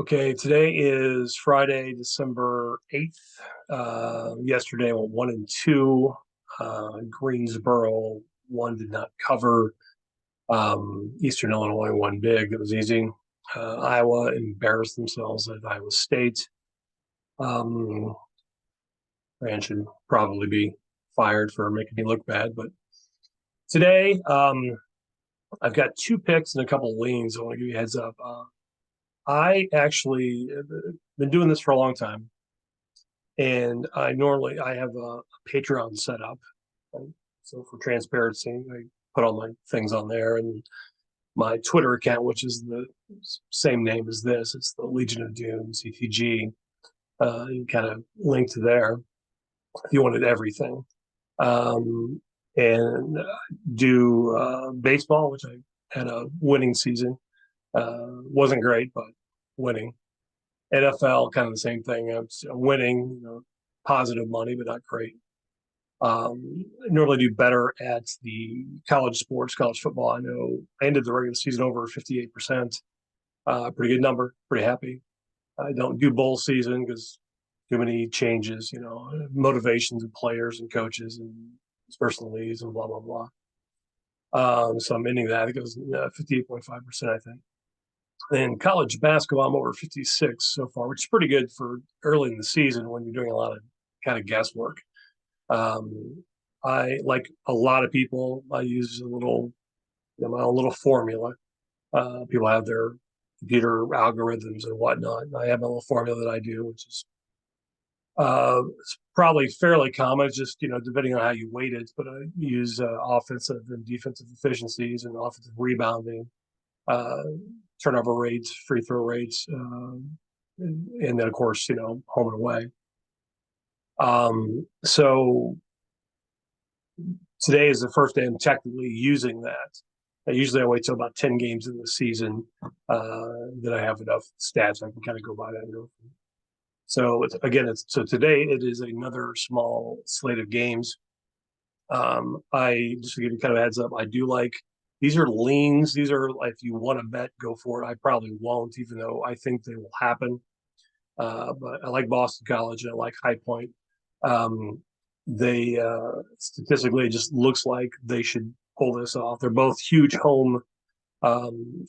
Okay, today is Friday, December 8th. Yesterday, I went 1-2. Greensboro, one did not cover. Eastern Illinois won big. It was easy. Iowa embarrassed themselves at Iowa State. Um, Rand should probably be fired for making me look bad. But today, I've got two picks and a couple of leans. I want to give you a heads up. I actually been doing this for a long time. And I have a Patreon set up. Right? So for transparency, I put all my things on there, and my Twitter account, which is the same name as this, it's the Legion of Doom (CTG). You kind of link to there if you wanted everything. And do baseball, which I had a winning season. Wasn't great, but winning. NFL, kind of the same thing. I'm winning, positive money, but not great. I normally do better at the college sports, college football. I know I ended the regular season over 58%. Pretty good number, pretty happy. I don't do bowl season because too many changes, motivations of players and coaches and personal leagues and blah, blah, blah. So I'm ending that. It goes 58.5%, I think. In college basketball, I'm over 56 so far, which is pretty good for early in the season when you're doing a lot of kind of guesswork. I, like a lot of people, I use my own little formula. People have their computer algorithms and whatnot. I have my little formula that I do, which is it's probably fairly common. It's just, depending on how you weight it, but I use offensive and defensive efficiencies and offensive rebounding, turnover rates, free throw rates, and then, of course, home and away. So today is the first day I'm technically using that. Usually I wait till about 10 games in the season that I have enough stats I can kind of go by that and go. So so today it is another small slate of games. I just to give you kind of a heads up, I do like these are leans. These are if you want to bet, go for it. I probably won't, even though I think they will happen. But I like Boston College and I like High Point. They statistically, it just looks like they should pull this off. They're both huge home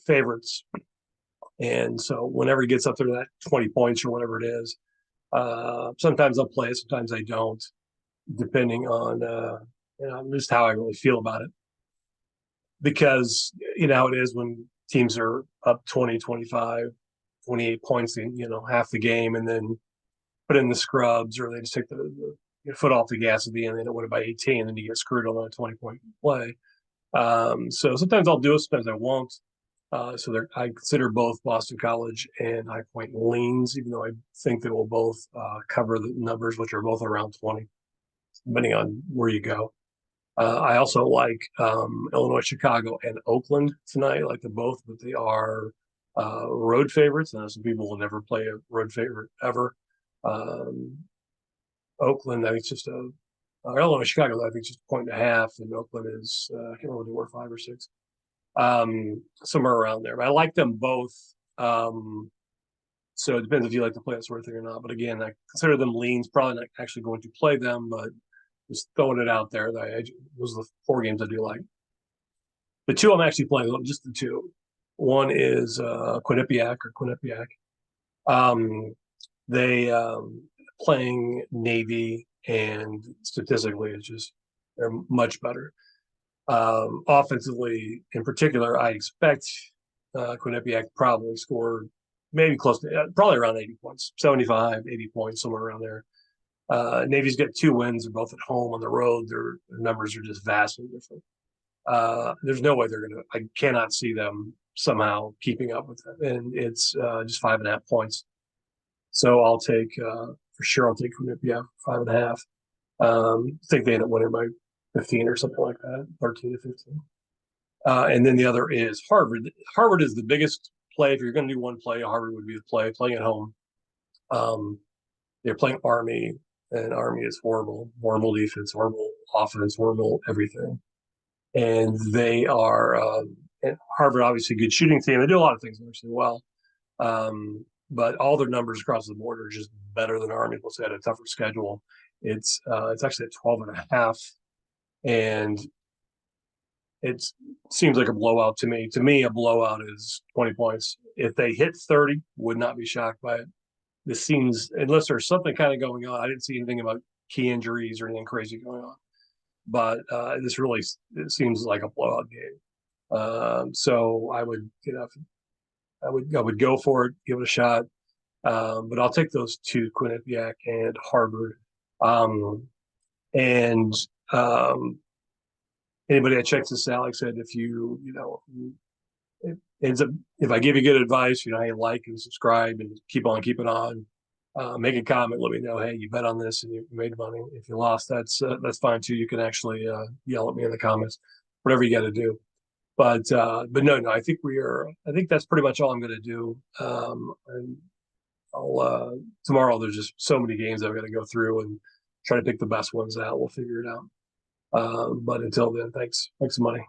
favorites, and so whenever he gets up there to that 20 points or whatever it is, sometimes I'll play it, sometimes I don't, depending on just how I really feel about it. Because how it is when teams are up 20, 25, 28 points in half the game, and then put in the scrubs, or they just take the foot off the gas at the end. They don't win it by 18, and then you get screwed on a 20-point play. So sometimes I'll do it, sometimes I won't. I consider both Boston College and High Point leans, even though I think they will both cover the numbers, which are both around 20, depending on where you go. I also like Illinois, Chicago, and Oakland tonight. I like them both, but they are road favorites. And some people will never play a road favorite ever. Oakland, I think it's just Illinois, Chicago, I think it's just a point and a half, and Oakland is I can't remember if they were 5 or 6, somewhere around there. But I like them both. So it depends if you like to play that sort of thing or not. But again, I consider them leans. Probably not actually going to play them, but just throwing it out there. Those are the 4 games I do like. The 2 I'm actually playing, just the 2. One is Quinnipiac. They playing Navy, and statistically, they're much better. Offensively, in particular, I expect Quinnipiac probably scored maybe close to probably around 80 points, 75, 80 points, somewhere around there. Navy's got 2 wins. They're both at home. On the road, their numbers are just vastly different. There's no way I cannot see them somehow keeping up with them. And it's just 5.5 points. So I'll take, for sure, I'll take Quinnipiac 5.5. I think they end up winning by 15 or something like that, 13 to 15. And then the other is Harvard. Harvard is the biggest play. If you're going to do one play, Harvard would be the play, playing at home. They're playing Army, and Army is horrible defense, horrible offense, horrible everything. And they are, and Harvard, obviously, a good shooting team. They do a lot of things actually well. but all their numbers across the board are just better than Army. Plus, they had a tougher schedule. It's actually at 12.5, and it seems like a blowout to me. To me, a blowout is 20 points. If they hit 30, would not be shocked by it. This seems, unless there's something kind of going on. I didn't see anything about key injuries or anything crazy going on, but this really it seems like a blowout game. So I would, I would go for it, give it a shot. But I'll take those two, Quinnipiac and Harvard. Um, and anybody that checks this out, like I said, if it ends up, if I give you good advice, hey, like and subscribe and keep on keeping on. Make a comment, let me know, hey, you bet on this and you made money. If you lost, that's fine too. You can actually yell at me in the comments, whatever you got to do. But no, I think that's pretty much all I'm going to do. And I'll tomorrow there's just so many games I've got to go through and try to pick the best ones out. We'll figure it out. But until then, thanks. Thanks, money.